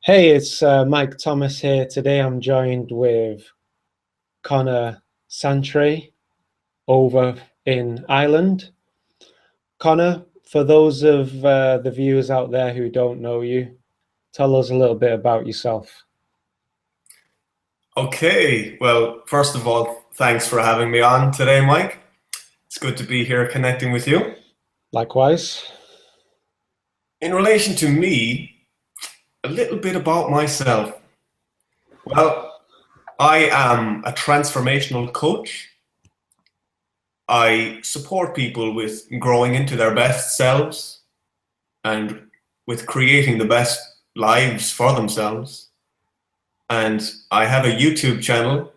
Hey, it's Mike Thomas here. Today I'm joined with Conor Santry over in Ireland. Conor, for those of the viewers out there who don't know you, tell us a little bit about yourself. Okay, well, first of all, thanks for having me on today, Mike. It's good to be here connecting with you. Likewise. In relation to me, a little bit about myself. Well, I am a transformational coach. I support people with growing into their best selves and with creating the best lives for themselves. And I have a YouTube channel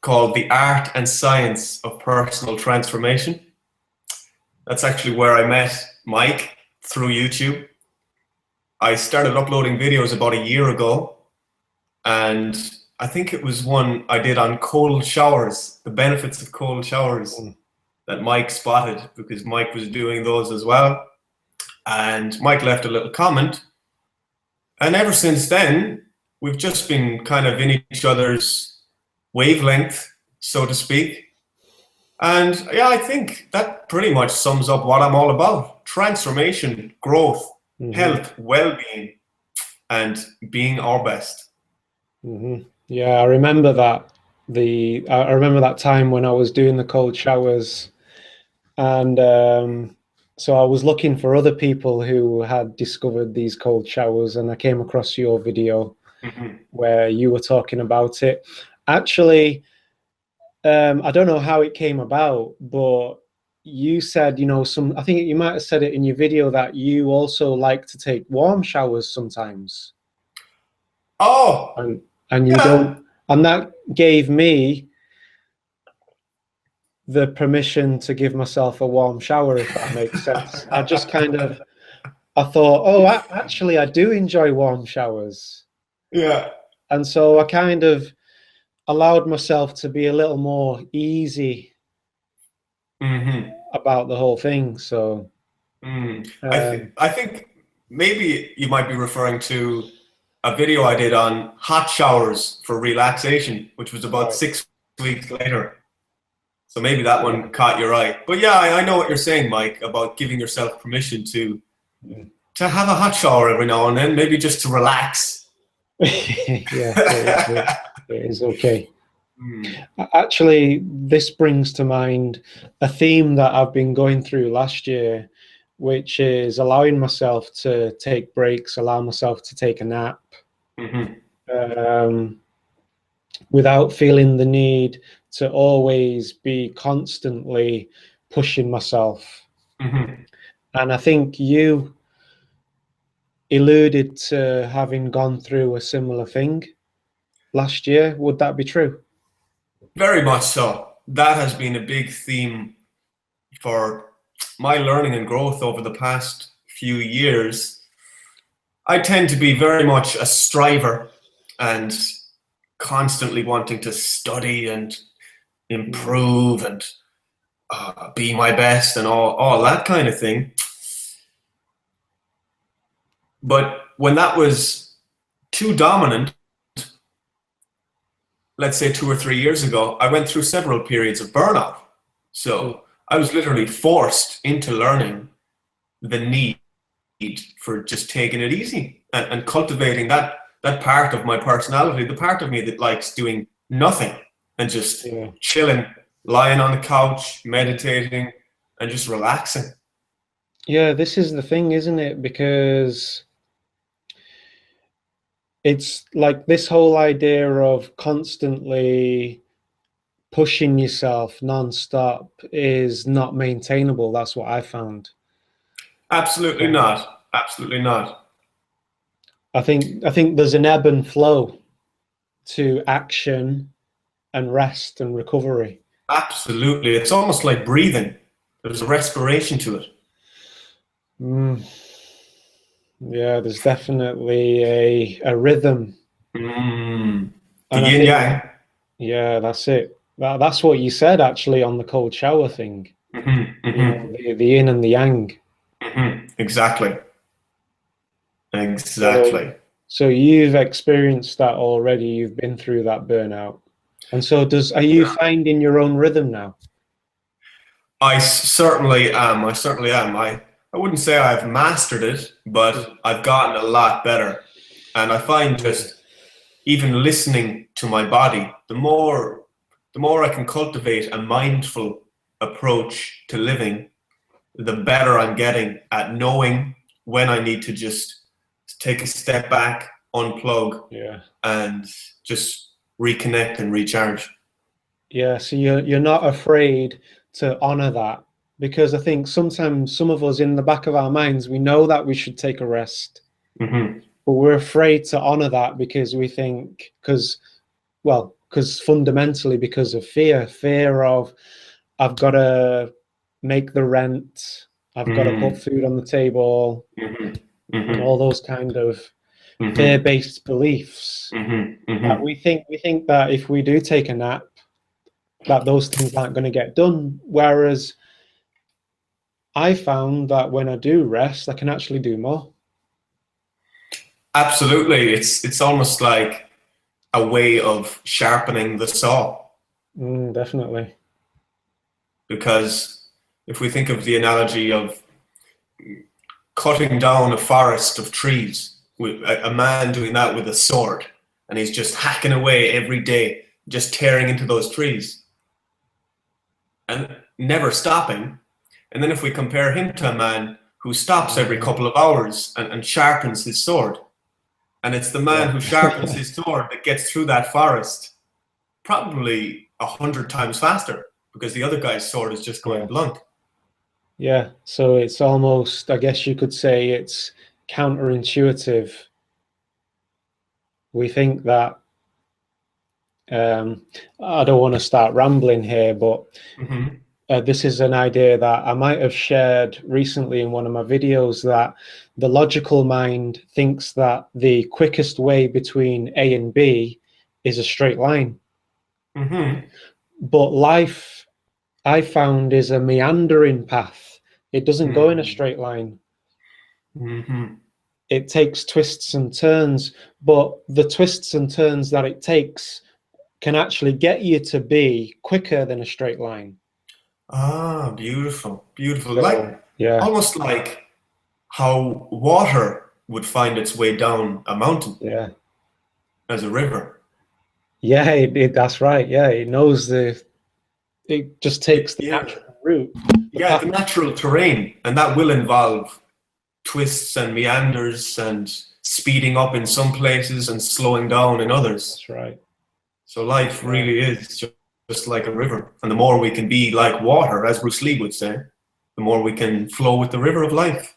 called The Art and Science of Personal Transformation. That's actually where I met Mike, through YouTube. I started uploading videos about a year ago, and I think it was one I did on cold showers, the benefits of cold showers, that Mike spotted because Mike was doing those as well. And Mike left a little comment. And ever since then, we've just been kind of in each other's wavelength, so to speak. And yeah, I think that pretty much sums up what I'm all about: transformation, growth, health, well-being, and being our best. Yeah, I remember that. I remember that time when I was doing the cold showers, and so I was looking for other people who had discovered these cold showers, and I came across your video where you were talking about it. Actually, I don't know how it came about, but you said, I think you might have said it in your video that you also like to take warm showers sometimes. Oh, And you yeah. don't, and that gave me the permission to give myself a warm shower, if that makes sense. I thought, oh, actually, I do enjoy warm showers. Yeah. And so I kind of allowed myself to be a little more easy about the whole thing. So, I think maybe you might be referring to a video I did on hot showers for relaxation, which was about right. 6 weeks later. So maybe that one caught your eye. But yeah, I know what you're saying, Mike, about giving yourself permission to have a hot shower every now and then, maybe just to relax. Yeah, it is okay. Actually, this brings to mind a theme that I've been going through last year, which is allowing myself to take breaks, allow myself to take a nap, um, without feeling the need to always be constantly pushing myself. And I think you alluded to having gone through a similar thing last year. Would that be true? Very much so. That has been a big theme for my learning and growth over the past few years. I tend to be very much a striver and constantly wanting to study and improve and be my best and all that kind of thing. But when that was too dominant, let's say 2 or 3 years ago, I went through several periods of burnout. So I was literally forced into learning the need for just taking it easy and cultivating that part of my personality, the part of me that likes doing nothing and just chilling, lying on the couch, meditating, and just relaxing. Yeah, this is the thing, isn't it? Because it's like this whole idea of constantly pushing yourself non-stop is not maintainable. That's what I found. Absolutely not. Absolutely not. I think there's an ebb and flow to action and rest and recovery. Absolutely. It's almost like breathing. There's a respiration to it. Yeah, there's definitely a rhythm. The And I yin think, yang. yeah, that's it. That's what you said actually on the cold shower thing. The yin and the yang. Exactly. So, Exactly. So you've experienced that already. You've been through that burnout. And so are you finding your own rhythm now? I certainly am. I certainly am. I wouldn't say I've mastered it, but I've gotten a lot better. And I find just even listening to my body, the more I can cultivate a mindful approach to living, the better I'm getting at knowing when I need to just take a step back, unplug, and just reconnect and recharge. Yeah, so you're not afraid to honor that, because I think sometimes some of us, in the back of our minds, we know that we should take a rest, but we're afraid to honor that because we think, because fundamentally because of fear of, I've got to make the rent, I've got to put food on the table, and all those kind of fear-based beliefs. That we think that if we do take a nap, that those things aren't going to get done. Whereas I found that when I do rest, I can actually do more. Absolutely. It's almost like a way of sharpening the saw. Definitely. Because if we think of the analogy of cutting down a forest of trees, with a man doing that with a sword, and he's just hacking away every day, just tearing into those trees and never stopping. And then if we compare him to a man who stops every couple of hours and sharpens his sword, and it's the man who sharpens his sword that gets through that forest probably 100 times faster, because the other guy's sword is just going blunt. Yeah, so it's almost, I guess you could say, it's counterintuitive. We think that, I don't want to start rambling here, but this is an idea that I might have shared recently in one of my videos, that the logical mind thinks that the quickest way between A and B is a straight line. But life, I found, is a meandering path. It doesn't go in a straight line. It takes twists and turns, but the twists and turns that it takes can actually get you to B quicker than a straight line. Ah, beautiful, beautiful. So, almost like how water would find its way down a mountain as a river. Yeah, that's right. Yeah, it knows it just takes the natural route. The natural terrain, and that will involve twists and meanders and speeding up in some places and slowing down in others. That's right. So life really is just like a river. And the more we can be like water, as Bruce Lee would say, the more we can flow with the river of life.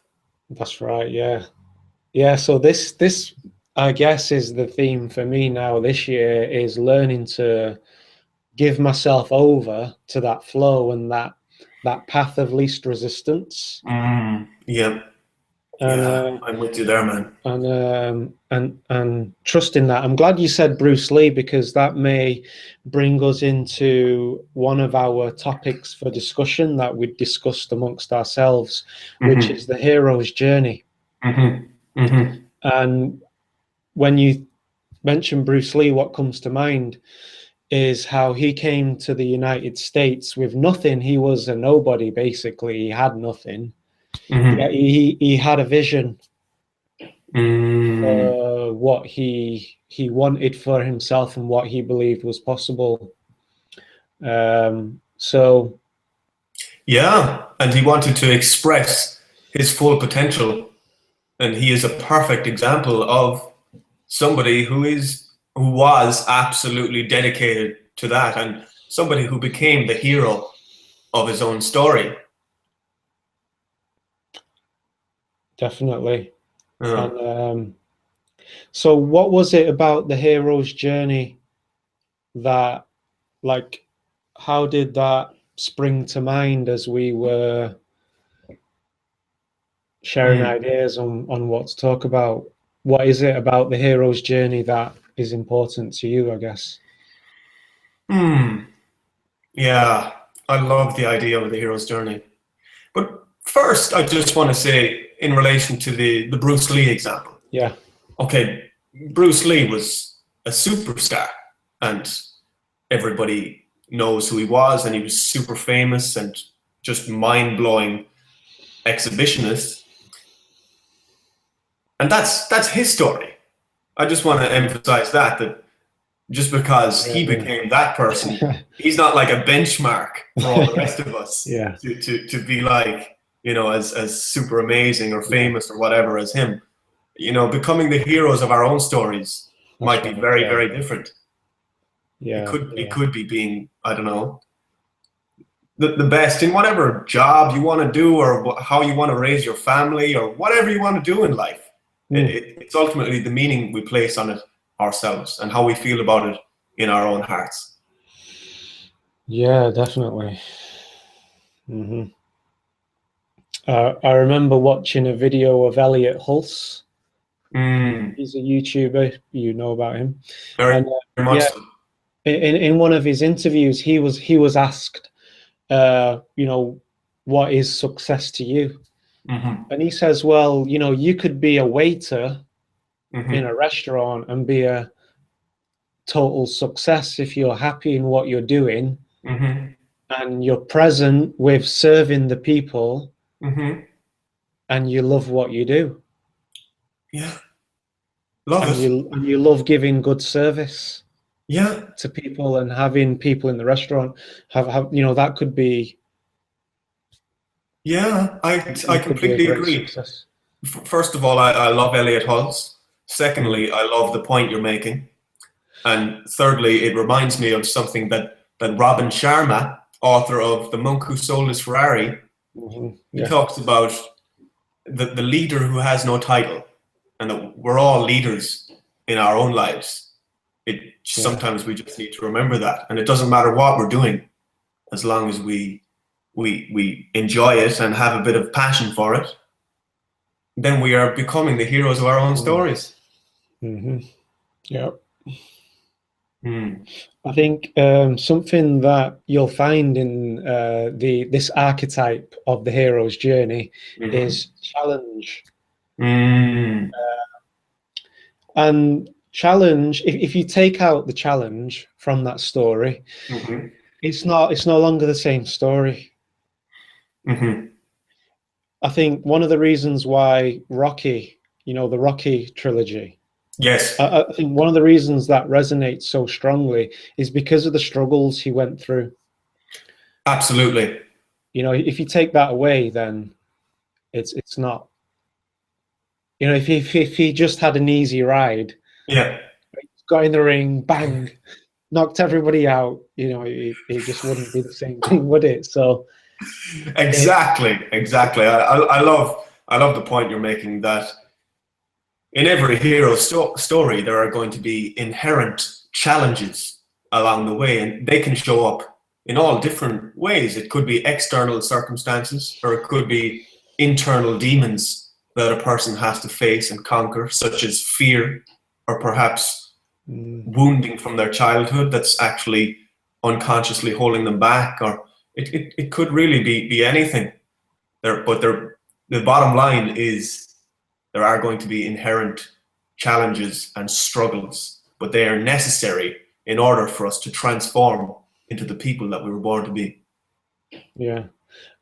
That's right, yeah. So this I guess is the theme for me now this year, is learning to give myself over to that flow and that path of least resistance. I'm with you there, man. And trusting that. I'm glad you said Bruce Lee, because that may bring us into one of our topics for discussion that we discussed amongst ourselves, which is the hero's journey. And when you mention Bruce Lee, what comes to mind is how he came to the United States with nothing. He was a nobody, basically. He had nothing. Yeah, he had a vision for what he wanted for himself and what he believed was possible. And he wanted to express his full potential, and he is a perfect example of somebody who was absolutely dedicated to that, and somebody who became the hero of his own story. Definitely. And, so what was it about the hero's journey that, like, how did that spring to mind as we were sharing ideas on what to talk about? What is it about the hero's journey that is important to you, I guess? Yeah, I love the idea of the hero's journey. But first, I just want to say, in relation to the Bruce Lee example. Yeah. Okay, Bruce Lee was a superstar, and everybody knows who he was, and he was super famous and just mind-blowing exhibitionist. And that's his story. I just want to emphasize that just because he became that person, he's not like a benchmark for all the rest of us to be like, you know, as super amazing or famous or whatever as him. You know, becoming the heroes of our own stories might be very, very different. It could be being, I don't know, the best in whatever job you want to do, or how you want to raise your family, or whatever you want to do in life. It's ultimately the meaning we place on it ourselves and how we feel about it in our own hearts. Yeah, definitely. I remember watching a video of Elliot Hulse. He's a YouTuber. You know about him. Very much so. In one of his interviews, he was asked, you know, what is success to you? And he says, well, you know, you could be a waiter in a restaurant and be a total success if you're happy in what you're doing and you're present with serving the people and you love what you do. Yeah. Love it. And you love giving good service. Yeah. To people and having people in the restaurant have you know, that could be. Yeah, I completely agree. Success. First of all, I love Elliot Hulse. Secondly, I love the point you're making. And thirdly, it reminds me of something that Robin Sharma, author of The Monk Who Sold His Ferrari, he talks about the leader who has no title, and that we're all leaders in our own lives. Sometimes we just need to remember that, and it doesn't matter what we're doing, as long as we enjoy it and have a bit of passion for it, then we are becoming the heroes of our own stories. Yeah. I think something that you'll find in this archetype of the hero's journey is challenge. And challenge, if you take out the challenge from that story, it's no longer the same story. I think one of the reasons why Rocky, you know, the Rocky trilogy, I think one of the reasons that resonates so strongly is because of the struggles he went through. Absolutely. You know, if you take that away, then it's not. You know, if he just had an easy ride, got in the ring, bang, knocked everybody out, you know, it just wouldn't be the same thing, would it? So exactly. I love the point you're making, that in every hero story there are going to be inherent challenges along the way, and they can show up in all different ways. It could be external circumstances, or it could be internal demons that a person has to face and conquer, such as fear, or perhaps wounding from their childhood that's actually unconsciously holding them back, or it could really be anything. But the bottom line is there are going to be inherent challenges and struggles, but they are necessary in order for us to transform into the people that we were born to be. Yeah,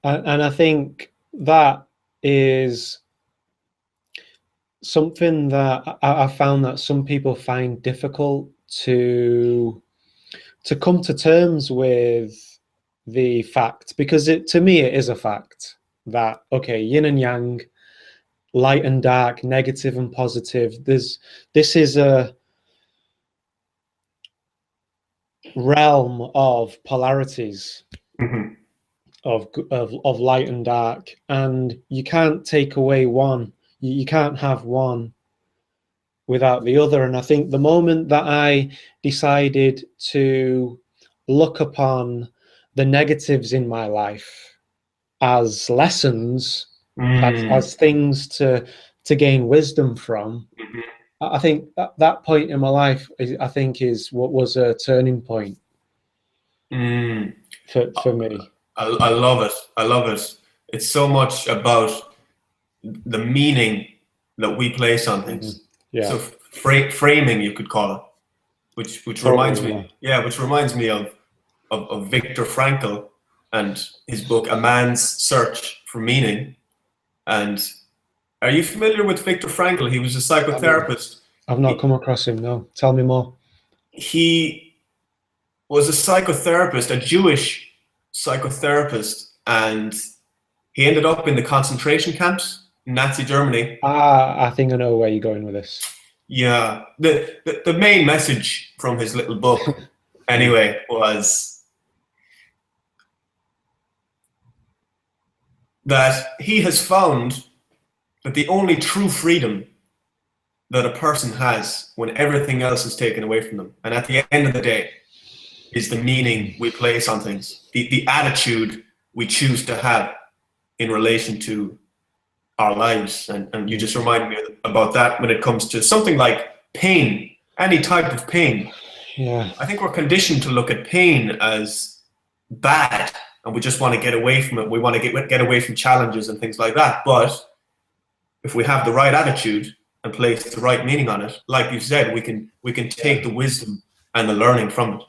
and I think that is something that I found that some people find difficult to come to terms with the fact, because to me it is a fact that, okay, yin and yang, light and dark, negative and positive, this is a realm of polarities, of light and dark, and you can't take away one. You can't have one without the other. And I think the moment that I decided to look upon the negatives in my life as lessons, as things to gain wisdom from, I think that point in my life is what was a turning point for me. I love it. It's so much about the meaning that we place on things. So framing, you could call it, which reminds Totally, me, which reminds me of Viktor Frankl and his book A Man's Search for Meaning. And are you familiar with Viktor Frankl? He was a psychotherapist. I've not come across him. No, tell me more. He was a psychotherapist, a Jewish psychotherapist, and he ended up in the concentration camps in Nazi Germany. I think I know where you're going with this. Yeah, the main message from his little book, anyway, was that he has found that the only true freedom that a person has when everything else is taken away from them, and at the end of the day, is the meaning we place on things, the attitude we choose to have in relation to our lives. And you just reminded me about that when it comes to something like pain, any type of pain. Yeah. I think we're conditioned to look at pain as bad, and we just want to get away from it. We want to get away from challenges and things like that. But if we have the right attitude and place the right meaning on it, like you said, we can take the wisdom and the learning from it.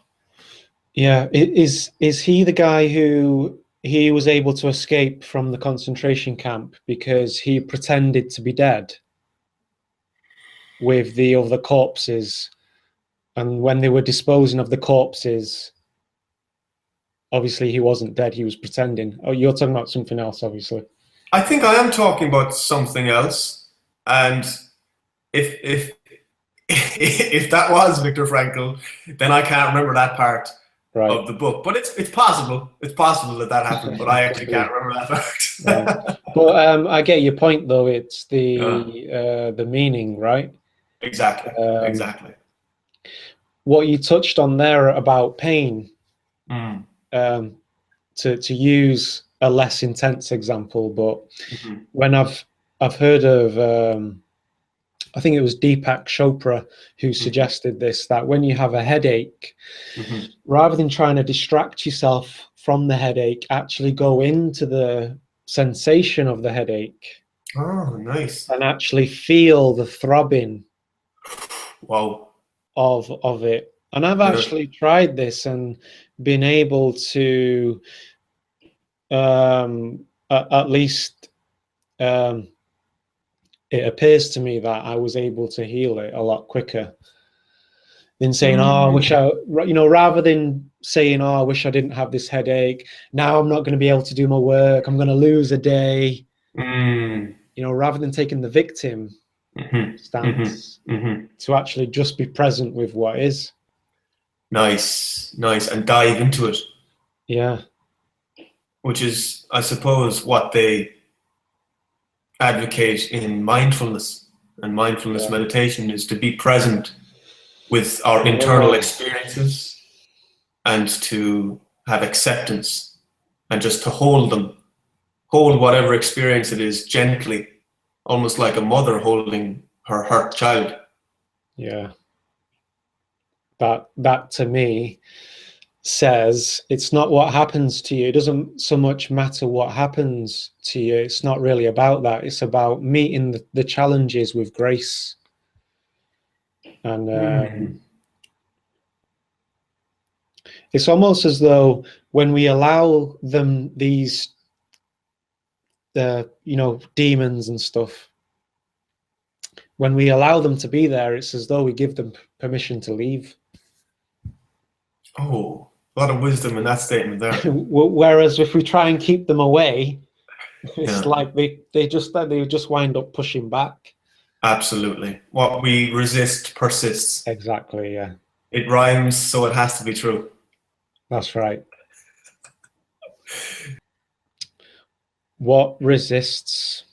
Yeah. Is he the guy who he was able to escape from the concentration camp because he pretended to be dead with the other corpses, and when they were disposing of the corpses, obviously he wasn't dead, he was pretending? Oh, you're talking about something else, obviously. I think I am talking about something else, and if if that was Viktor Frankl, then I can't remember that part of the book. But it's possible. It's possible that happened, but I actually can't remember that part. But I get your point, though. It's the meaning, right? Exactly. Exactly. What you touched on there about pain, to use a less intense example, but when I've heard of, I think it was Deepak Chopra who suggested this, that when you have a headache, rather than trying to distract yourself from the headache, actually go into the sensation of the headache. Oh, nice. And actually feel the throbbing. Wow. Of it. And I've actually tried this and been able to at least it appears to me that I was able to heal it a lot quicker than saying, oh, I wish I, rather than saying, oh, I wish I didn't have this headache. Now I'm not going to be able to do my work. I'm going to lose a day. Rather than taking the victim stance, to actually just be present with what is. Nice. And dive into it. Yeah. Which is, I suppose, what they advocate in mindfulness. And mindfulness meditation is to be present with our internal experiences and to have acceptance and just to hold them. Hold whatever experience it is gently, almost like a mother holding her hurt child. Yeah. That to me says it's not what happens to you. It doesn't so much matter what happens to you. It's not really about that. It's about meeting the challenges with grace. And it's almost as though when we allow them these demons and stuff, when we allow them to be there, it's as though we give them permission to leave. Oh, a lot of wisdom in that statement there. Whereas if we try and keep them away, it's like they just wind up pushing back. Absolutely. What we resist persists. Exactly, yeah. It rhymes, so it has to be true. That's right. What resists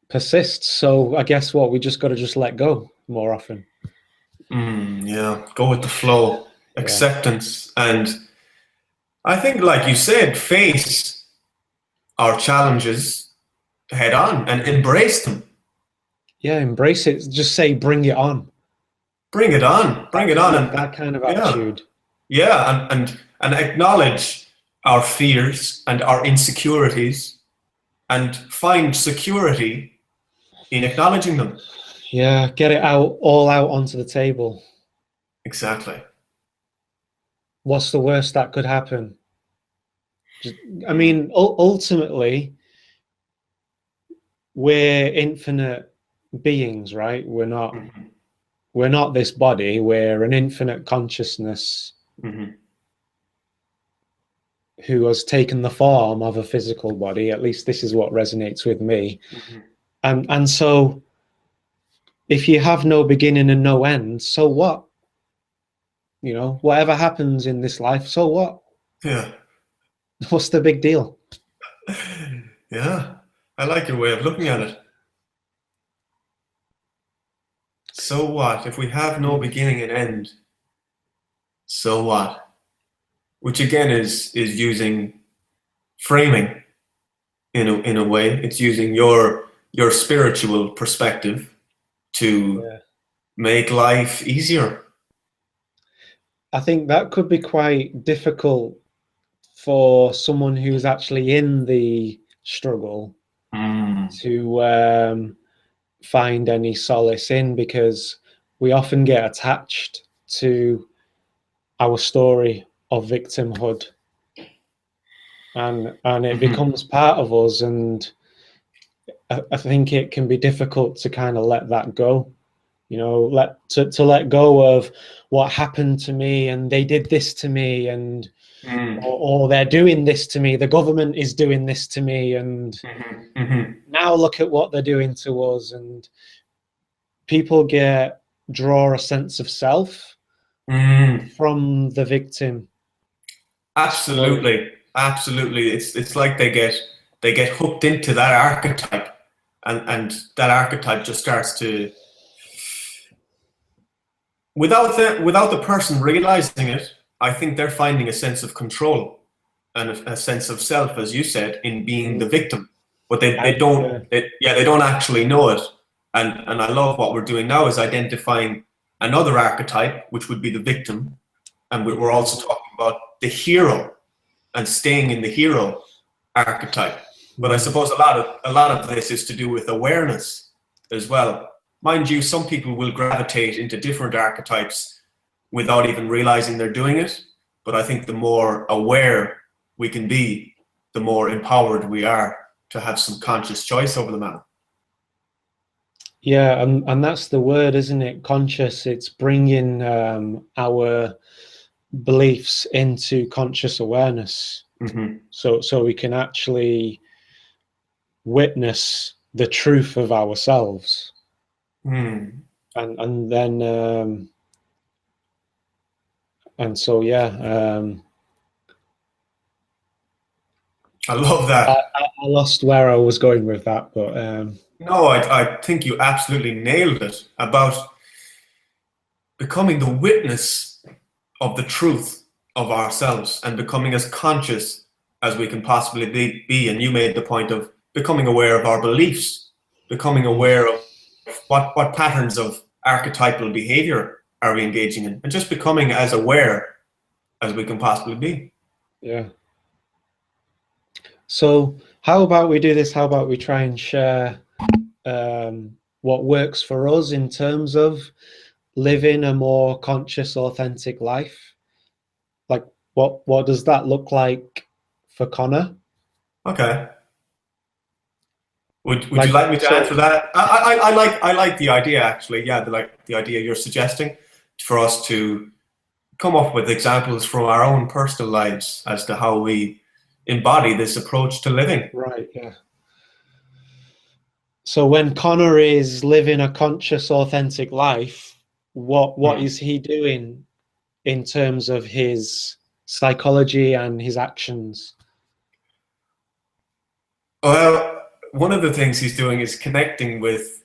persists. So I guess we just got to let go more often. Go with the flow. Acceptance. And I think, like you said, face our challenges head on and embrace them. Yeah, embrace it. Just say, bring it on. Bring it on. Bring it on. And that kind of attitude. Yeah, and acknowledge our fears and our insecurities and find security in acknowledging them. Yeah, get it out, all out onto the table. Exactly. What's the worst that could happen? Just, I mean, ultimately, we're infinite beings, right? Mm-hmm. We're not this body. We're an infinite consciousness Mm-hmm. who has taken the form of a physical body. At least this is what resonates with me. Mm-hmm. And so, if you have no beginning and no end, so what? You know, whatever happens in this life, so what? Yeah. What's the big deal? Yeah. I like your way of looking at it. So what? If we have no beginning and end, so what? Which again is using framing in a way. It's using your spiritual perspective to Yeah. make life easier. I think that could be quite difficult for someone who's actually in the struggle Mm. to find any solace in, because we often get attached to our story of victimhood, and it Mm-hmm. becomes part of us, and I think it can be difficult to kind of let that go, you know, to let go of what happened to me, and they did this to me, and Mm. or they're doing this to me, the government is doing this to me, and Mm-hmm. Mm-hmm. now look at what they're doing to us. And people draw a sense of self Mm. from the victim story. Absolutely, absolutely. It's like they get hooked into that archetype, and that archetype just starts to, without the person realizing it. I think they're finding a sense of control and a sense of self, as you said, in being the victim. But they Yeah. don't, yeah, they don't actually know it. And I love what we're doing now is identifying another archetype, which would be the victim, and we're also talking about the hero and staying in the hero archetype. But I suppose a lot of this is to do with awareness as well. Mind you, some people will gravitate into different archetypes without even realizing they're doing it. But I think the more aware we can be, the more empowered we are to have some conscious choice over the matter. Yeah, and that's the word, isn't it? Conscious. It's bringing our beliefs into conscious awareness, Mm-hmm. so we can actually witness the truth of ourselves, Mm. and then and so yeah, I love I, that. I lost where I was going with that, but No, I think you absolutely nailed it about becoming the witness of the truth of ourselves and becoming as conscious as we can possibly be. And you made the point of becoming aware of our beliefs, becoming aware of what patterns of archetypal behavior are we engaging in, and just becoming as aware as we can possibly be. yeah. So how about we do this? How about we try and share what works for us in terms of living a more conscious, authentic life? Like, what does that look like for Conor? Okay. Would you Like, like me to answer so that? I like the idea actually. Yeah, the idea you're suggesting for us to come up with examples from our own personal lives as to how we embody this approach to living. right, yeah. So when Conor is living a conscious, authentic life, what Hmm. is he doing in terms of his psychology and his actions? Well, one of the things he's doing is connecting with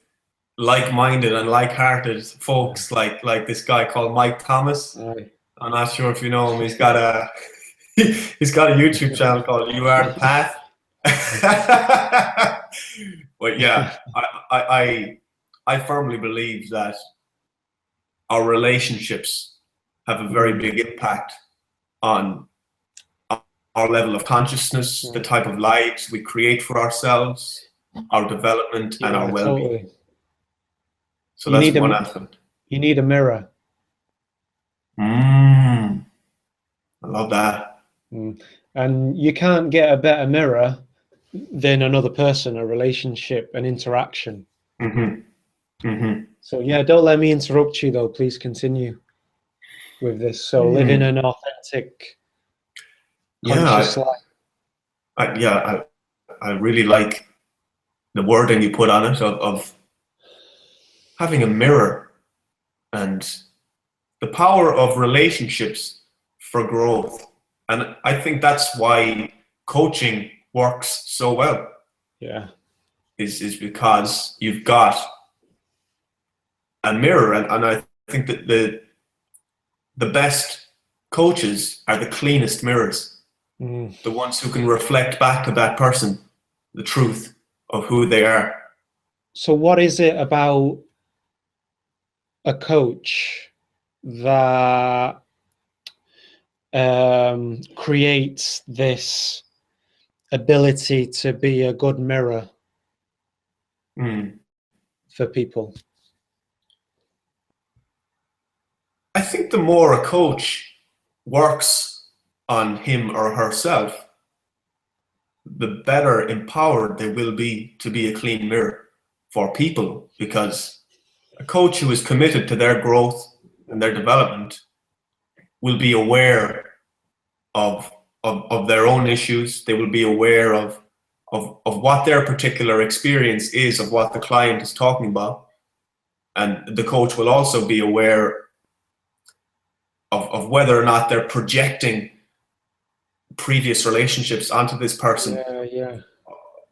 like-minded and like-hearted folks, like this guy called Mike Thomas. Right. I'm not sure if you know him. He's got a YouTube channel called You Are the Path. But yeah, I firmly believe that our relationships have a very big impact on our level of consciousness, the Right. type of lives we create for ourselves, our development, and our Yeah, well-being. totally. So that's one aspect. You need a mirror. I love that. And you can't get a better mirror than another person, a relationship, an interaction. So yeah, don't let me interrupt you though. Please continue with this. So living an authentic, conscious life. I really like the wording you put on it of having a mirror and the power of relationships for growth. And I think that's why coaching works so well. Yeah. Is because you've got a mirror, and I think that the best coaches are the cleanest mirrors. The ones who can reflect back to that person the truth of who they are. So what is it about a coach that creates this ability to be a good mirror for people? I think the more a coach works on him or herself, the better empowered they will be to be a clean mirror for people, because a coach who is committed to their growth and their development will be aware of their own issues. They will be aware of what their particular experience is, of what the client is talking about. And the coach will also be aware of whether or not they're projecting previous relationships onto this person. Yeah.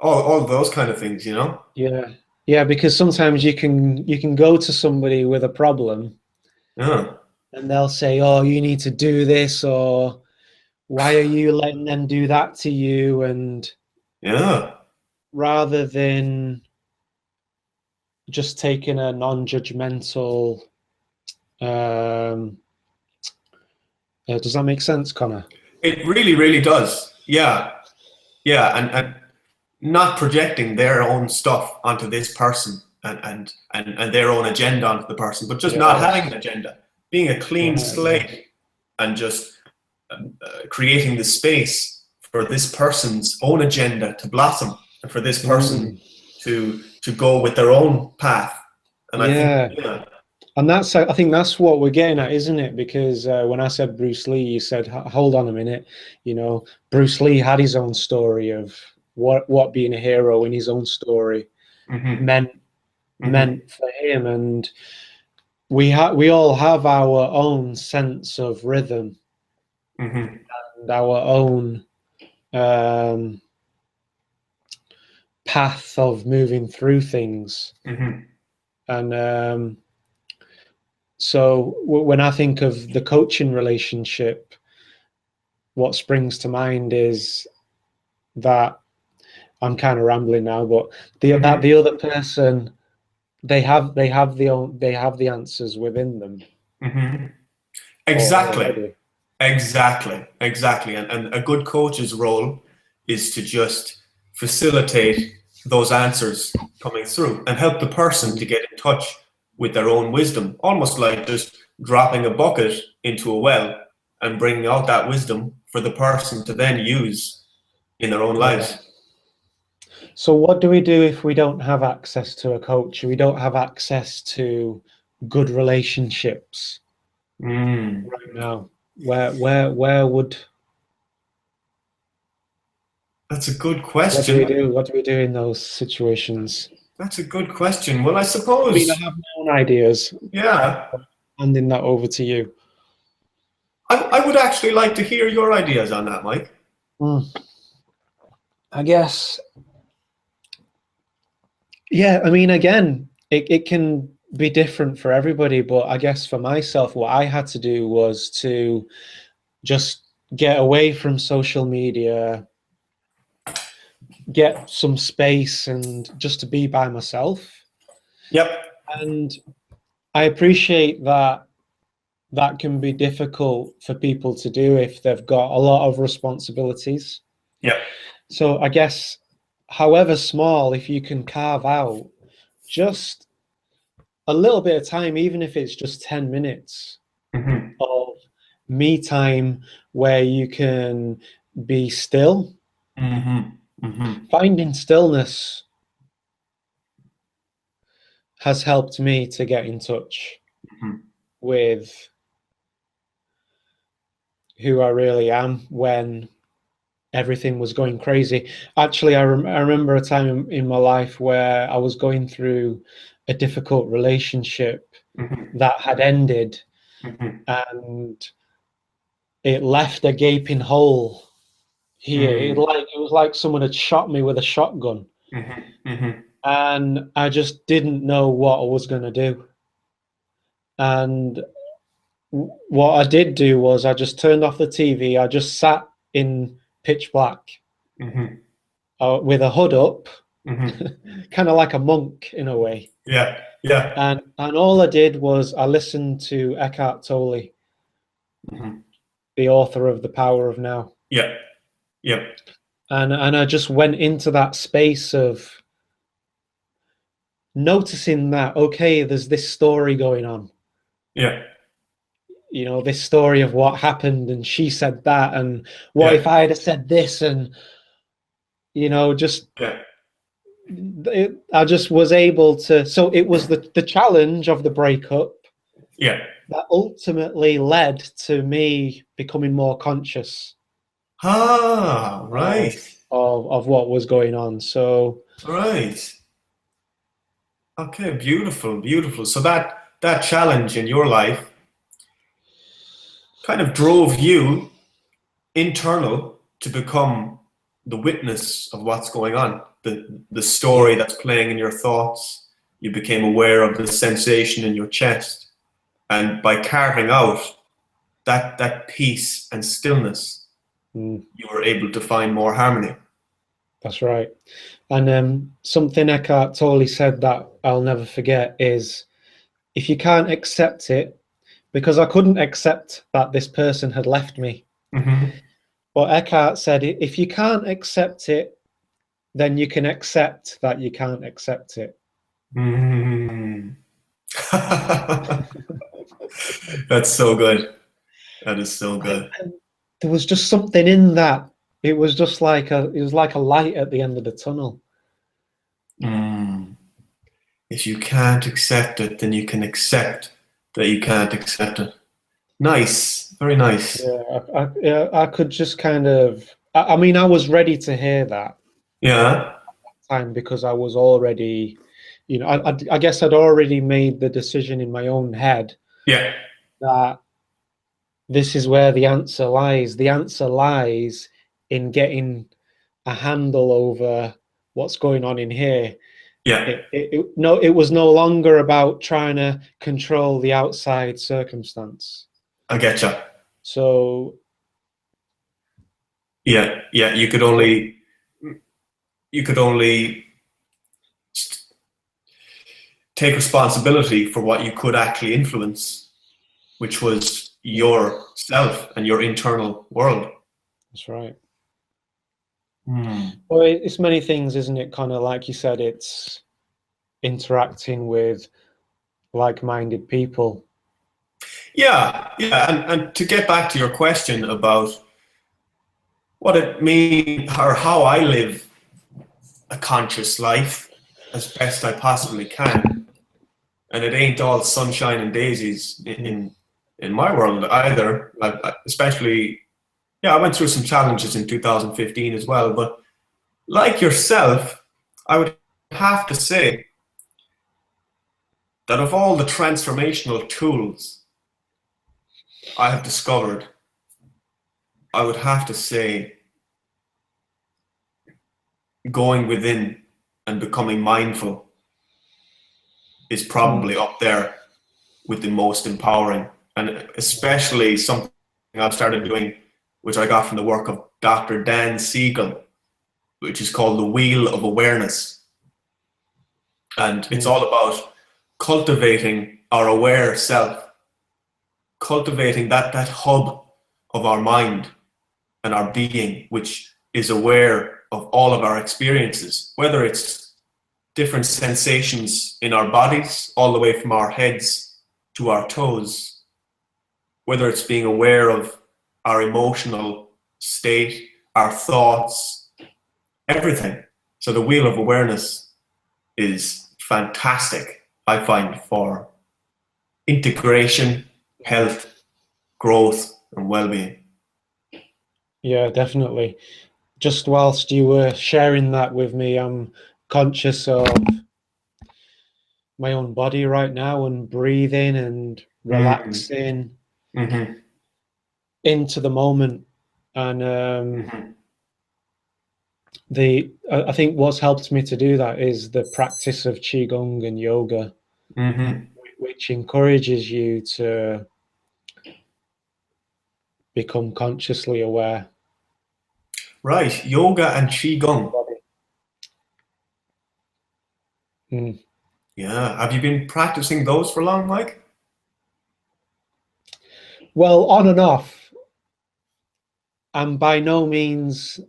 All those kind of things, you know? Yeah, because sometimes you can go to somebody with a problem. Yeah. And they'll say, "Oh, you need to do this," or "Why are you letting them do that to you?" And rather than just taking a non-judgmental, does that make sense, Connor? It really, really does. Yeah. And not projecting their own stuff onto this person and their own agenda onto the person, but just not having an agenda, being a clean slate and just creating the space for this person's own agenda to blossom and for this person to go with their own path. And I think, and I think that's what we're getting at, isn't it? Because when I said Bruce Lee, you said, hold on a minute, you know, Bruce Lee had his own story of what being a hero in his own story meant for him. And we all have our own sense of rhythm and our own path of moving through things. And so when I think of the coaching relationship, what springs to mind is that I'm kind of rambling now, but that the other person, they have the answers within them. Exactly. And a good coach's role is to just facilitate those answers coming through and help the person to get in touch with their own wisdom, almost like just dropping a bucket into a well and bringing out that wisdom for the person to then use in their own lives. So what do we do if we don't have access to a coach? We don't have access to good relationships right now. Where would... That's a good question. What do we do in those situations? That's a good question. Well, I suppose... I have my own ideas. Yeah. Handing that over to you. I would actually like to hear your ideas on that, Mike. I guess... Yeah, I mean, again, it can be different for everybody, but I guess for myself, what I had to do was to just get away from social media, get some space, and just to be by myself. Yep. And I appreciate that can be difficult for people to do if they've got a lot of responsibilities. Yep. So I guess, however small, if you can carve out just a little bit of time, even if it's just 10 minutes Mm-hmm. of me time where you can be still. Mm-hmm. Mm-hmm. Finding stillness has helped me to get in touch Mm-hmm. with who I really am when everything was going crazy. Actually, I remember a time in my life where I was going through a difficult relationship Mm-hmm. that had ended, Mm-hmm. and it left a gaping hole here. It was like someone had shot me with a shotgun, Mm-hmm. Mm-hmm. and I just didn't know what I was going to do. And what I did do was I just turned off the TV. I just sat in pitch black Mm-hmm. with a hood up, Mm-hmm. kind of like a monk in a way. Yeah. Yeah. And all I did was I listened to Eckhart Tolle, Mm-hmm. the author of The Power of Now. Yeah. Yeah. And I just went into that space of noticing that, okay, there's this story going on. Yeah. You know, this story of what happened, and she said that, and what Yeah. if I had said this, and just Yeah. I just was able to. So it was the challenge of the breakup Yeah. that ultimately led to me becoming more conscious Ah, of right. of what was going on. So Right. Okay, beautiful, beautiful. So that challenge in your life kind of drove you internal to become the witness of what's going on, the story yeah, that's playing in your thoughts. You became aware of the sensation in your chest, and by carving out that peace and stillness, mm, you were able to find more harmony. that's right. And something Eckhart Tolle said that I'll never forget is if you can't accept it, because I couldn't accept that this person had left me. Mm-hmm. But Eckhart said, if you can't accept it, then you can accept that you can't accept it. Mm. That's so good. That is so good. And there was just something in that. It was just like it was like a light at the end of the tunnel. Mm. If you can't accept it, then you can accept that you can't accept it. Nice. Very nice. Yeah, I could just kind of. I mean, I was ready to hear that Yeah. time because I was already, I guess I'd already made the decision in my own head Yeah. that this is where the answer lies. The answer lies in getting a handle over what's going on in here. Yeah. It was no longer about trying to control the outside circumstance. I getcha. So Yeah. Yeah. You could only take responsibility for what you could actually influence, which was yourself and your internal world. that's right. Hmm. Well, it's many things, isn't it? Kind of like you said, it's interacting with like-minded people. Yeah. Yeah. And to get back to your question about what it means or how I live a conscious life as best I possibly can. And it ain't all sunshine and daisies Mm. in my world either. Especially, yeah, I went through some challenges in 2015 as well. But like yourself, I would have to say that of all the transformational tools I have discovered, I would have to say going within and becoming mindful is Mm. probably up there with the most empowering, and especially something I've started doing, which I got from the work of Dr. Dan Siegel, which is called the Wheel of Awareness. And it's Mm. all about cultivating our aware self, cultivating that hub of our mind and our being, which is aware of all of our experiences, whether it's different sensations in our bodies, all the way from our heads to our toes, whether it's being aware of our emotional state, our thoughts, everything. So the wheel of awareness is fantastic, I find, for integration, health, growth, and well-being. Yeah, definitely. Just whilst you were sharing that with me, I'm conscious of my own body right now and breathing and relaxing Mm-hmm. into the moment. And Mm-hmm. I think what's helped me to do that is the practice of qigong and yoga, Mm-hmm. which encourages you to become consciously aware. Right, yoga and qigong. Mm. Yeah, have you been practicing those for long, Mike? Well, on and off. I'm by no means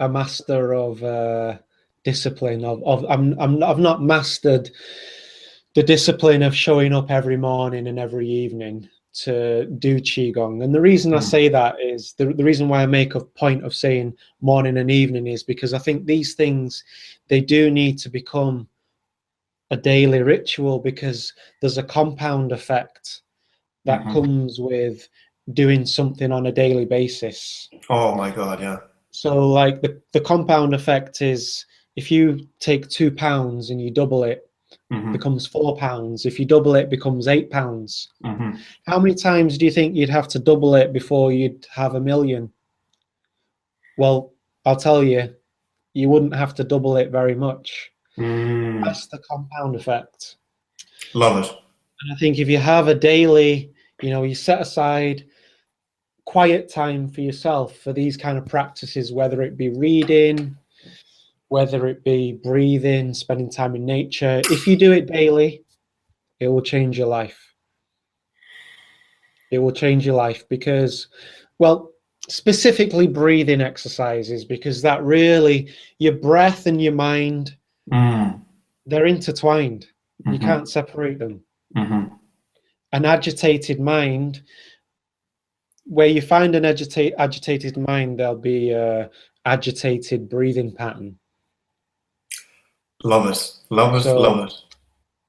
a master of discipline. I've not mastered the discipline of showing up every morning and every evening to do qigong. And the reason I say that is the reason why I make a point of saying morning and evening is because I think these things, they do need to become a daily ritual, because there's a compound effect that Mm-hmm. comes with doing something on a daily basis. Oh my God, yeah. So like the compound effect is, if you take £2 and you double it, Mm-hmm. becomes £4. If you double it, becomes £8. Mm-hmm. How many times do you think you'd have to double it before you'd have 1,000,000? Well, I'll tell you, you wouldn't have to double it very much. That's the compound effect. Love it. And I think if you have a daily, you set aside quiet time for yourself for these kind of practices, whether it be reading, whether it be breathing, spending time in nature. If you do it daily, it will change your life. It will change your life because, well, specifically breathing exercises, because that really, your breath and your mind, they're intertwined. You can't separate them. An agitated mind, where you find an agitated mind, there'll be a agitated breathing pattern. Love it. Love it. So, Love it.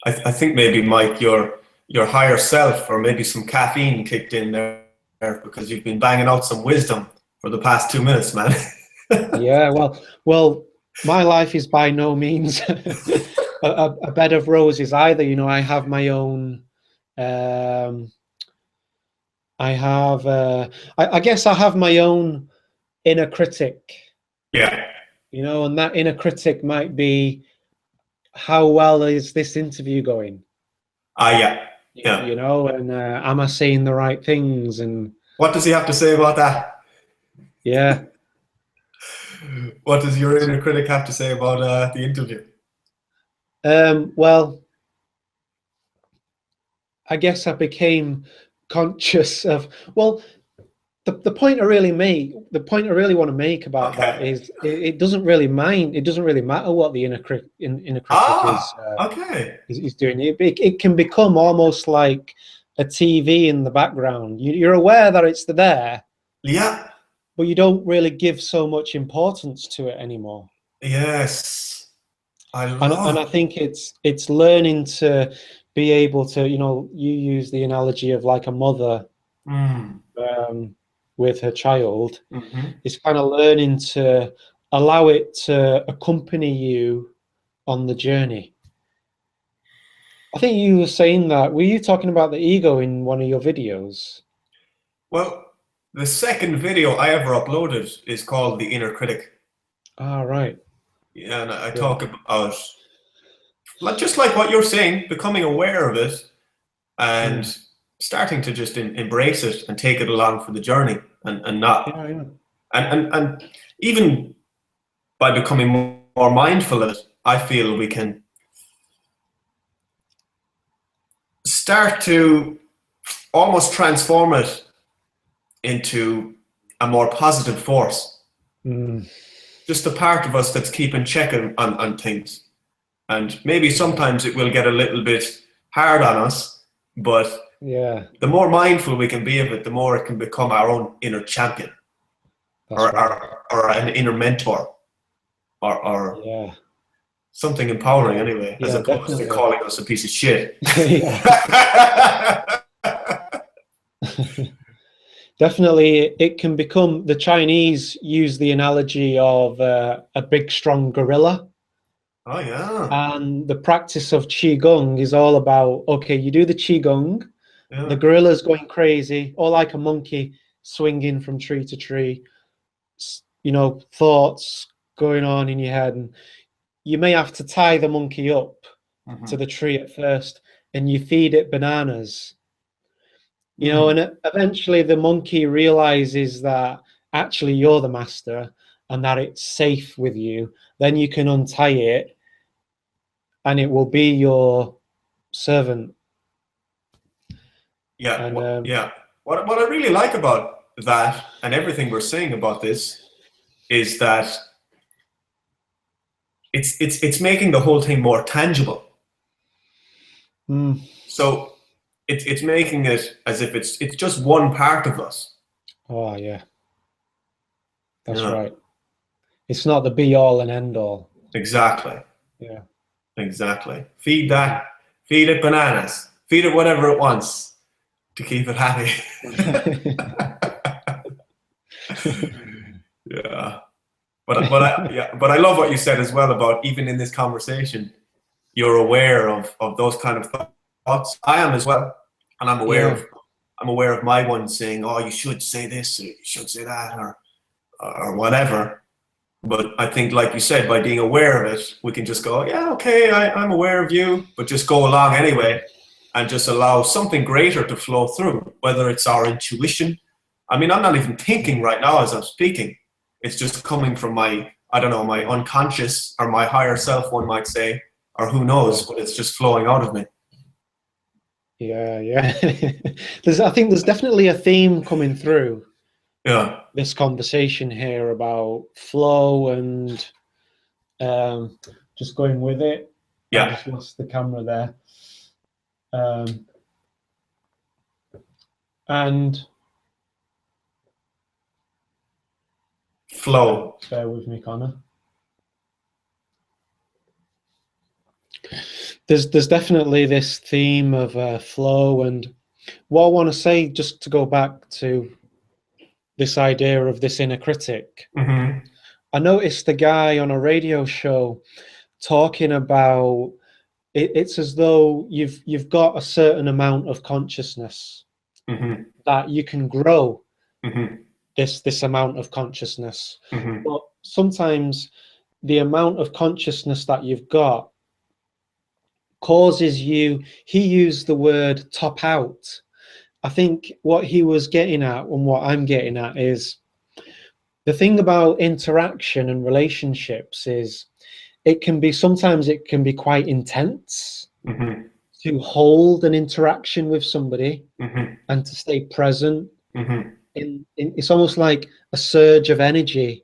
I think maybe, Mike, your higher self, or maybe some caffeine kicked in there because you've been banging out some wisdom for the past 2 minutes, man. yeah, well, my life is by no means a bed of roses either. I have my own. I guess I have my own inner critic. Yeah. And that inner critic might be, how well is this interview going? Yeah. Yeah. And am I saying the right things? And what does he have to say about that? Yeah. What does your inner critic have to say about the interview? Well, I guess I became conscious of, well, the point I really want to make about that is it doesn't really matter what the inner critic is doing. It can become almost like a TV in the background. You're aware that it's there, yeah, but you don't really give so much importance to it anymore. Yes, and I think it's learning to be able to, you use the analogy of like a mother with her child. It's kind of learning to allow it to accompany you on the journey. I think you were saying that. Were you talking about the ego in one of your videos? Well, the second video I ever uploaded is called The Inner Critic. Ah, right. Yeah, and I talk about, just like what you're saying, becoming aware of it and starting to just embrace it and take it along for the journey, and not and even by becoming more mindful of it, I feel we can start to almost transform it into a more positive force. Just a part of us that's keeping checking on things. And maybe sometimes it will get a little bit hard on us, but Yeah, the more mindful we can be of it, the more it can become our own inner champion, that's right. or an inner mentor, or Yeah, something empowering anyway, as yeah, opposed to definitely. calling us a piece of shit. Yeah. Definitely, it can become, the Chinese use the analogy of a big, strong gorilla. Oh yeah, And the practice of Qigong is all about, okay, you do the Qigong, the yeah, gorilla's going crazy, or like a monkey swinging from tree to tree, you know, thoughts going on in your head. And you may have to tie the monkey up to mm-hmm. the tree at first, and you feed it bananas, you know, Mm. and eventually the monkey realizes that actually you're the master and that it's safe with you. Then you can untie it and it will be your servant. Yeah, And yeah. What I really like about that and everything we're saying about this is that it's making the whole thing more tangible. mm, So it's making it as if it's just one part of us. oh yeah, that's Yeah, right. It's not the be all and end all. exactly. Yeah. Exactly. Feed that, feed it bananas, feed it whatever it wants to keep it happy. Yeah. But I love what you said as well about even in this conversation, you're aware of those kind of thoughts. I am as well. And Yeah. I'm aware of my one saying, oh, you should say this, or you should say that, or whatever. But I think, like you said, by being aware of it, we can just go, yeah, okay, I'm aware of you, but just go along anyway and just allow something greater to flow through, whether it's our intuition. I mean, I'm not even thinking right now as I'm speaking. It's just coming from my, I don't know, my unconscious or my higher self, one might say, or who Yeah. knows, but it's just flowing out of me. Yeah. Yeah. I think there's definitely a theme coming through Yeah, this conversation here about flow and um, just going with it. I yeah, just lost the camera there. Um, and flow. bear with me, Connor. There's definitely this theme of flow, and what I want to say, just to go back to this idea of this inner critic. Mm-hmm. I noticed the guy on a radio show talking about it's as though you've got a certain amount of consciousness Mm-hmm. that you can grow Mm-hmm. this amount of consciousness, Mm-hmm. but sometimes the amount of consciousness that you've got causes you, he used the word top out. I think what he was getting at and what I'm getting at is the thing about interaction and relationships is sometimes it can be quite intense Mm-hmm. to hold an interaction with somebody Mm-hmm. and to stay present. Mm-hmm. It's almost like a surge of energy,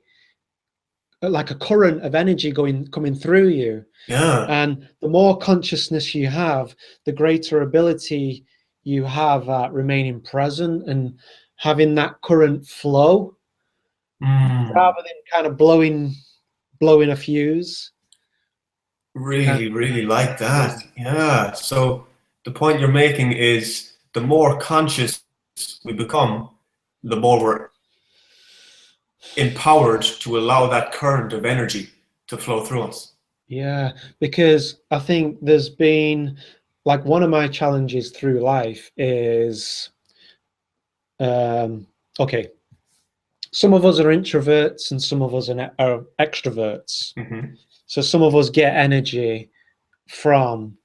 like a current of energy coming through you. Yeah. And the more consciousness you have, the greater ability you have at remaining present and having that current flow Mm. rather than kind of blowing a fuse. Kind Really, really like of, that. Yeah. So the point you're making is the more conscious we become, the more we're empowered to allow that current of energy to flow through us. yeah, because I think there's been like one of my challenges through life is um, okay, some of us are introverts and some of us are extroverts. Mm-hmm. So some of us get energy from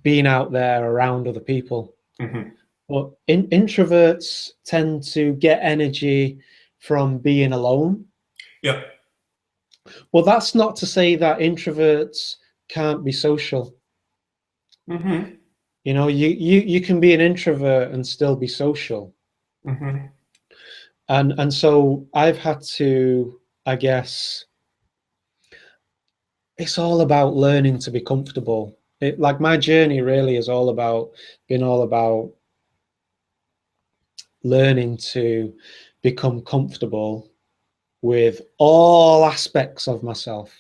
being out there around other people. Mm-hmm. But introverts tend to get energy from being alone. Yeah. Well, that's not to say that introverts can't be social. Mm-hmm. You know, you can be an introvert and still be social. Mm-hmm. And so I've had to, I guess, it's all about learning to be comfortable. Like my journey really is all about learning to become comfortable with all aspects of myself.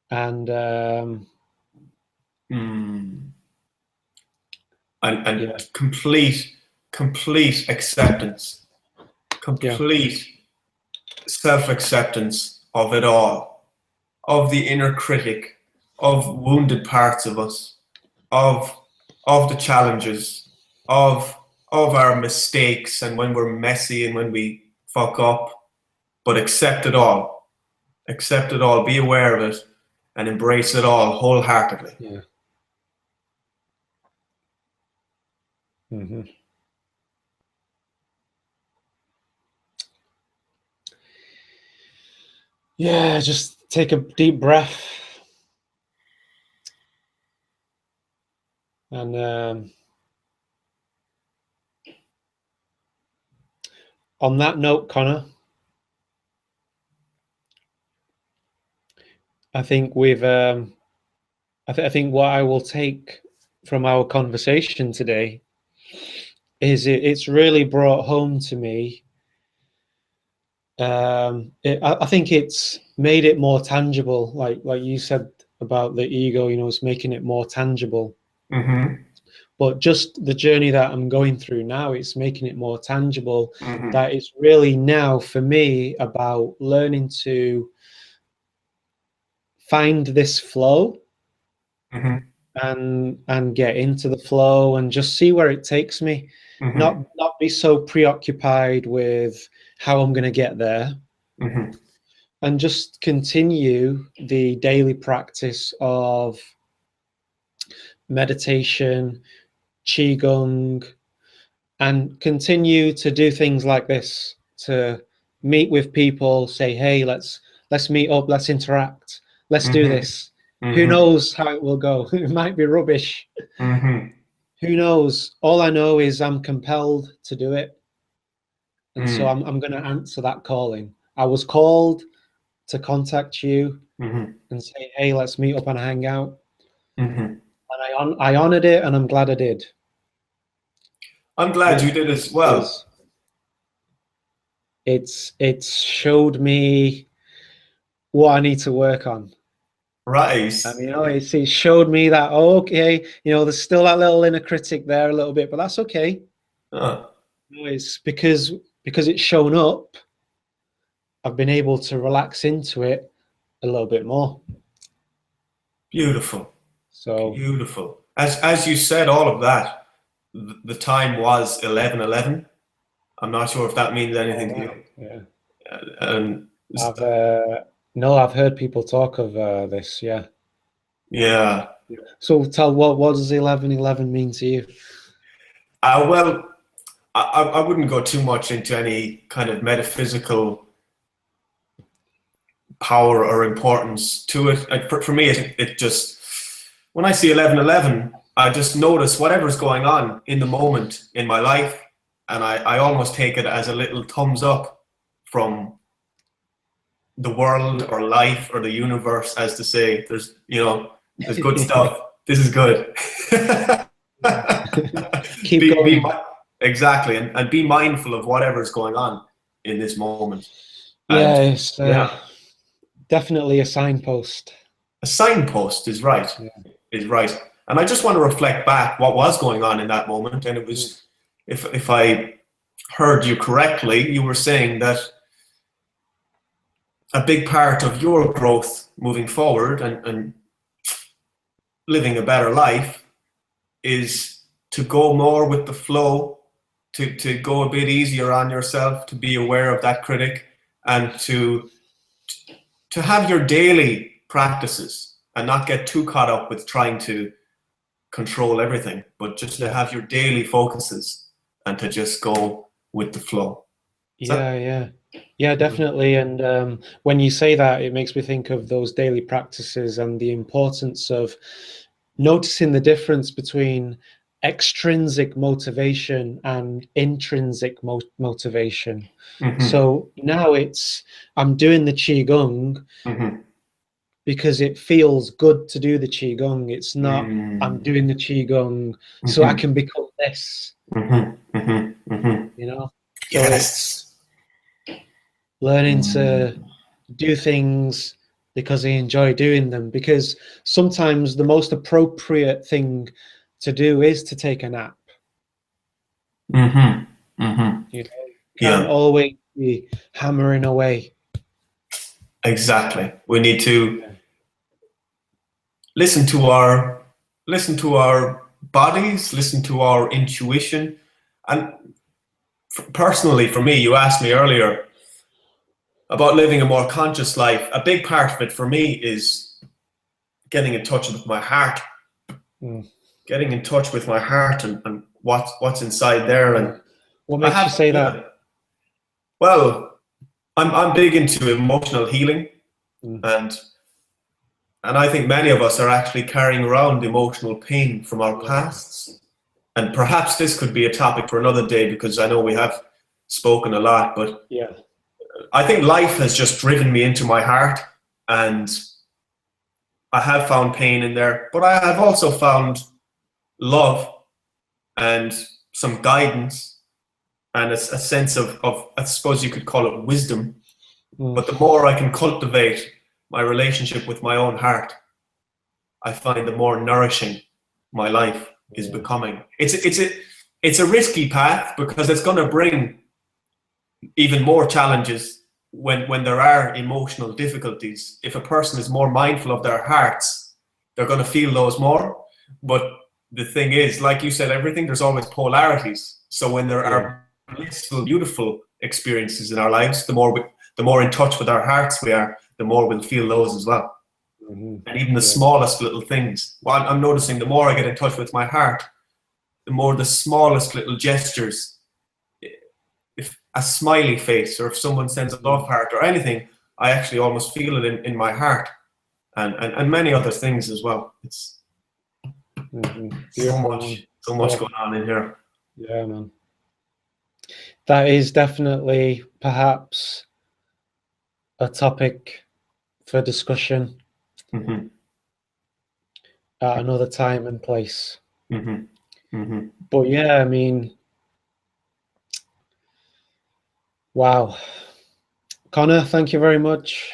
And yeah. complete acceptance, complete self-acceptance of it all, of the inner critic, of wounded parts of us, of the challenges, of our mistakes, and when we're messy and when we fuck up, but accept it all, be aware of it, and embrace it all wholeheartedly. Yeah. Mm-hmm. Yeah, just take a deep breath. And on that note, Conor, I think we've I think what I will take from our conversation today is it's really brought home to me. I think it's made it more tangible, like you said about the ego. It's making it more tangible. Mm-hmm. But just the journey that I'm going through now, it's making it more tangible. Mm-hmm. That it's really now for me about learning to find this flow. Mm-hmm. and get into the flow and just see where it takes me. Mm-hmm. Not be so preoccupied with how I'm going to get there. Mm-hmm. And just continue the daily practice of meditation, qigong, and continue to do things like this, to meet with people, say, hey, let's meet up, let's interact, let's do Mm-hmm. this. Who Mm-hmm. knows how it will go? It might be rubbish. Mm-hmm. Who knows? All I know is I'm compelled to do it. And so I'm going to answer that calling. I was called to contact you Mm-hmm. and say, hey, let's meet up and hang out. Mm-hmm. And I honored it, and I'm glad I did. I'm glad you did as well. It's showed me what I need to work on. Right. And it showed me that, okay, there's still that little inner critic there a little bit, but that's okay. It's because it's shown up, I've been able to relax into it a little bit more. Beautiful. So beautiful. As you said all of that, the time was 11:11. I'm not sure if that means anything to you. Yeah. I've heard people talk of this. Yeah. Yeah. So what does 11:11 mean to you? Well, I wouldn't go too much into any kind of metaphysical power or importance to it. For me, it just, when I see 11:11, I just notice whatever's going on in the moment in my life, and I almost take it as a little thumbs up from the world or life or the universe, as to say, there's good stuff. This is good. Keep going. Exactly, and be mindful of whatever's going on in this moment. Yeah, it's definitely a signpost. A signpost is right. Yeah. Is right. And I just want to reflect back what was going on in that moment. And it was, if I heard you correctly, you were saying that a big part of your growth moving forward and living a better life is to go more with the flow, to go a bit easier on yourself, to be aware of that critic, and to have your daily practices and not get too caught up with trying to control everything, but just to have your daily focuses and to just go with the flow. Yeah, definitely. And when you say that, it makes me think of those daily practices and the importance of noticing the difference between extrinsic motivation and intrinsic motivation. Mm-hmm. So now I'm doing the qigong, mm-hmm. because it feels good to do the qigong. It's not I'm doing the qigong so I can become this. You know, so Yes. it's learning to do things because I enjoy doing them. Because sometimes the most appropriate thing to do is to take a nap. You know, you can't always be hammering away. Exactly. We need to listen to our bodies, listen to our intuition. And personally, for me, you asked me earlier about living a more conscious life. A big part of it for me is getting in touch with my heart. Getting in touch with my heart and what's inside there. And what makes you say that? Well, I'm big into emotional healing, and I think many of us are actually carrying around emotional pain from our pasts. And perhaps this could be a topic for another day, because I know we have spoken a lot, but I think life has just driven me into my heart, and I have found pain in there, but I have also found love and some guidance and a sense of, I suppose you could call it wisdom. But the more I can cultivate my relationship with my own heart, I find the more nourishing my life is becoming. It's a risky path, because it's going to bring even more challenges when there are emotional difficulties. If a person is more mindful of their hearts, they're going to feel those more. But the thing is, like you said, there's always polarities. So when there are blissful, beautiful experiences in our lives, the more in touch with our hearts we are, the more we'll feel those as well. And even the smallest little things. Well, I'm noticing the more I get in touch with my heart, the more the smallest little gestures, if a smiley face, or if someone sends a love heart or anything, I actually almost feel it in my heart, and many other things as well. It's so much going on in here. Yeah, man. That is definitely perhaps a topic for discussion at another time and place. But yeah, I mean, wow. Conor, thank you very much.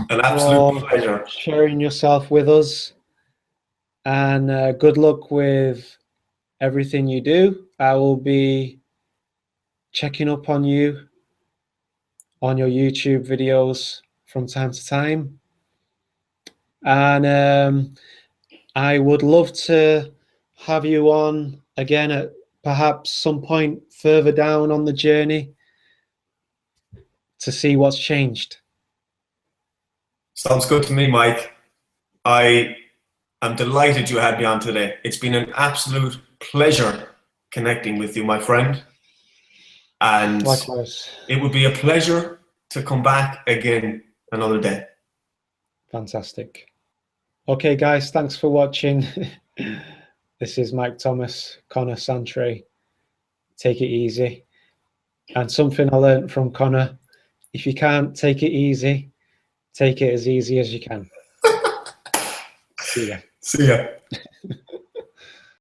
An absolute pleasure. Sharing yourself with us. And good luck with everything you do. I will be checking up on you on your YouTube videos from time to time. And I would love to have you on again at perhaps some point further down on the journey to see what's changed. Sounds good to me, Mike. I am delighted you had me on today. It's been an absolute pleasure connecting with you, my friend. And likewise, it would be a pleasure to come back again another day. Fantastic. Okay, guys, thanks for watching. This is Mike Thomas, Conor Santry. Take it easy. And something I learned from Conor, if you can't take it easy, take it as easy as you can. See ya. See ya.